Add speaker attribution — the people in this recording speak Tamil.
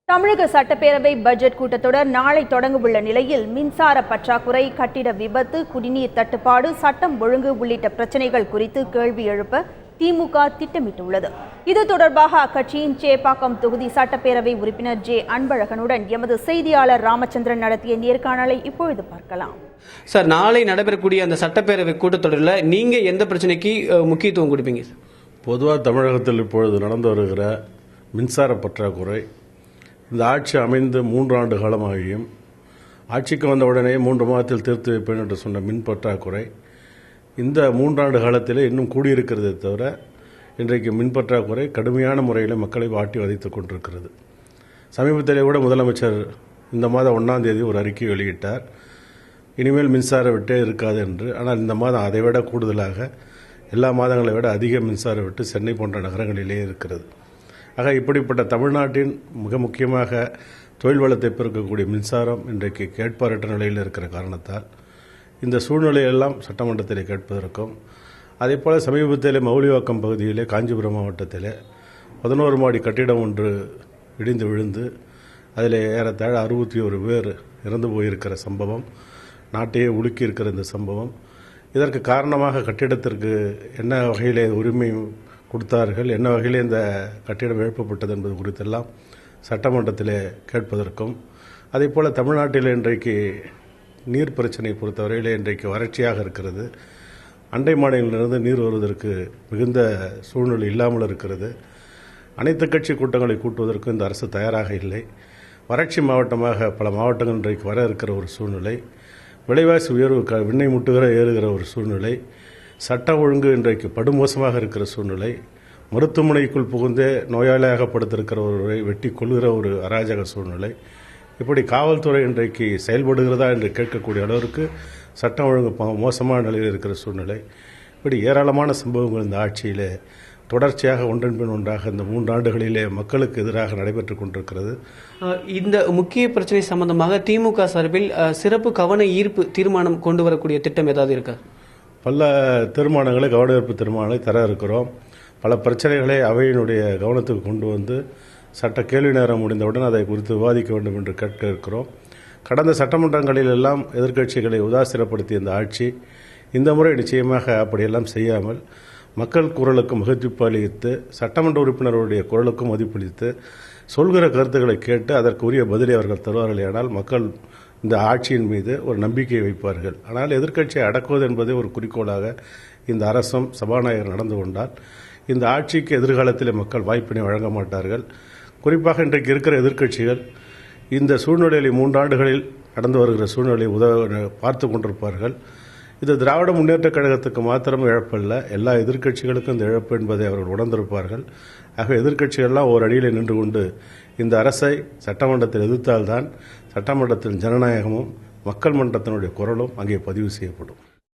Speaker 1: தமிழக சட்டப்பேரவை பட்ஜெட் கூட்டத்தொடர் நாளை தொடங்கவுள்ள நிலையில் மின்சார பற்றாக்குறை, கட்டிட விபத்து, குடிநீர் தட்டுப்பாடு, சட்டம் ஒழுங்கு உள்ளிட்ட பிரச்சினைகள் குறித்து கேள்வி எழுப்ப திமுக திட்டமிட்டுள்ளது. இது தொடர்பாக அக்கட்சியின் சேப்பாக்கம் தொகுதி சட்டப்பேரவை உறுப்பினர் ஜே அன்பழகனுடன் எமது செய்தியாளர் ராமச்சந்திரன் நடத்திய நேர்காணலை இப்பொழுது பார்க்கலாம்.
Speaker 2: சார், நாளை நடைபெறக்கூடிய அந்த சட்டப்பேரவை கூட்டத்தொடரில் நீங்க எந்த பிரச்சனைக்கு முக்கியத்துவம் கொடுப்பீங்க?
Speaker 3: பொதுவாக தமிழகத்தில் இப்பொழுது நடந்து வருகிற மின்சார பற்றாக்குறை, இந்த ஆட்சி அமைந்து 3 ஆண்டு காலமாகியும் ஆட்சிக்கு வந்த உடனே 3 மாதத்தில் தீர்த்து வைப்பேன் என்று சொன்ன மின் பற்றாக்குறை இந்த 3 ஆண்டு காலத்தில் இன்னும் கூடியிருக்கிறதே தவிர இன்றைக்கு மின் பற்றாக்குறை கடுமையான முறையில் மக்களை வாட்டி வதைத்துக் கொண்டிருக்கிறது. சமீபத்திலே கூட முதலமைச்சர் இந்த மாதம் 1ஆம் தேதி ஒரு அறிக்கை வெளியிட்டார், இனிமேல் மின்சார வெட்டே இருக்காது என்று. ஆனால் இந்த மாதம் அதைவிட கூடுதலாக எல்லா மாதங்களை விட அதிக மின்சார வெட்டு சென்னை போன்ற நகரங்களிலே இருக்கிறது. ஆக இப்படிப்பட்ட தமிழ்நாட்டின் மிக முக்கியமாக தொழில் வளத்தை பெருக்கக்கூடிய மின்சாரம் இன்றைக்கு கேட்பாரற்ற நிலையில் இருக்கிற காரணத்தால் இந்த சூழ்நிலையெல்லாம் சட்டமன்றத்தில் கேட்பதற்கும், அதே போல சமீபத்தில் மௌலிவாக்கம் பகுதியிலே காஞ்சிபுரம் மாவட்டத்தில் 11 மாடி கட்டிடம் ஒன்று இடிந்து விழுந்து அதில் ஏறத்தாழ 61 பேர் இறந்து போயிருக்கிற சம்பவம், நாட்டையே உலுக்கி இருக்கிற இந்த சம்பவம், இதற்கு காரணமாக கட்டிடத்திற்கு என்ன வகையிலே உரிமை கொடுத்தார்கள், என்ன வகையிலே இந்த கட்டிடம் எழுப்பப்பட்டது என்பது குறித்தெல்லாம் சட்டமன்றத்தில் கேட்பதற்கும், அதே போல் தமிழ்நாட்டில் இன்றைக்கு நீர் பிரச்சனை பொறுத்தவரையிலே இன்றைக்கு வறட்சியாக இருக்கிறது. அண்டை மாநிலங்களிலிருந்து நீர் வருவதற்கு மிகுந்த சூழ்நிலை இல்லாமல் இருக்கிறது. அனைத்து கட்சி கூட்டங்களை கூட்டுவதற்கு இந்த அரசு தயாராக இல்லை. வறட்சி மாவட்டமாக பல மாவட்டங்கள் இன்றைக்கு வர இருக்கிற ஒரு சூழ்நிலை, விலைவாசி உயர்வு விண்ணை முட்டுகிற ஏறுகிற ஒரு சூழ்நிலை, சட்ட ஒழுங்கு இன்றைக்கு படுமோசமாக இருக்கிற சூழ்நிலை, மருத்துவமனைக்குள் புகுந்தே நோயாளியாக படுத்திருக்கிற ஒருவரை வெட்டி கொள்கிற ஒரு அராஜக சூழ்நிலை, இப்படி காவல்துறை இன்றைக்கு செயல்படுகிறதா என்று கேட்கக்கூடிய அளவிற்கு சட்டம் ஒழுங்கு மோசமான நிலையில் இருக்கிற சூழ்நிலை, இப்படி ஏராளமான சம்பவங்கள் இந்த ஆட்சியிலே தொடர்ச்சியாக ஒன்றன் பின் ஒன்றாக இந்த 3 ஆண்டுகளிலே மக்களுக்கு எதிராக நடைபெற்றுக் கொண்டிருக்கிறது.
Speaker 2: இந்த முக்கிய பிரச்சனை சம்பந்தமாக திமுக சார்பில் சிறப்பு கவன ஈர்ப்பு தீர்மானம் கொண்டு வரக்கூடிய திட்டம் ஏதாவது இருக்கா?
Speaker 3: பல தீர்மானங்களை, கவன ஈர்ப்பு தீர்மானங்களை தர இருக்கிறோம். பல பிரச்சனைகளை அவையினுடைய கவனத்துக்கு கொண்டு வந்து சட்ட கேள்வி நேரம் முடிந்தவுடன் அதை குறித்து விவாதிக்க வேண்டும் என்று கேட்க இருக்கிறோம். கடந்த சட்டமன்றங்களில் எல்லாம் எதிர்க்கட்சிகளை உதாசீனப்படுத்திய இந்த ஆட்சி இந்த முறை நிச்சயமாக அப்படியெல்லாம் செய்யாமல் மக்கள் குரலுக்கு மதிப்பு அளித்து, சட்டமன்ற உறுப்பினர்களுடைய குரலுக்கும் மதிப்பளித்து, சொல்கிற கருத்துக்களை கேட்டு அதற்கு உரிய பதிலை அவர்கள் தருவார்கள். ஆனால் மக்கள் இந்த ஆட்சியின் மீது ஒரு நம்பிக்கை வைப்பார்கள். ஆனால் எதிர்க்கட்சியை அடக்குவது என்பதே ஒரு குறிக்கோளாக இந்த அரசும் சபாநாயகர் நடந்து கொண்டால் இந்த ஆட்சிக்கு எதிர்காலத்தில் மக்கள் வாய்ப்பினை வழங்க மாட்டார்கள். குறிப்பாக இன்றைக்கு இருக்கிற எதிர்க்கட்சிகள் இந்த சூழ்நிலையை 3 ஆண்டுகளில் நடந்து வருகிற சூழ்நிலையை பார்த்து கொண்டிருப்பார்கள். இது திராவிட முன்னேற்றக் கழகத்துக்கு மாத்திரம் இழப்பல்ல, எல்லா எதிர்க்கட்சிகளுக்கும் இந்த இழப்பு என்பதை அவர்கள் உணர்ந்திருப்பார்கள். ஆக எதிர்க்கட்சிகள்லாம் ஒரு அடியில் நின்று கொண்டு இந்த அரசை சட்டமன்றத்தில் எதிர்த்தால்தான் சட்டமன்றத்தில் ஜனநாயகமும் மக்கள் மன்றத்தினுடைய குரலும் அங்கே பதிவு செய்யப்படும்.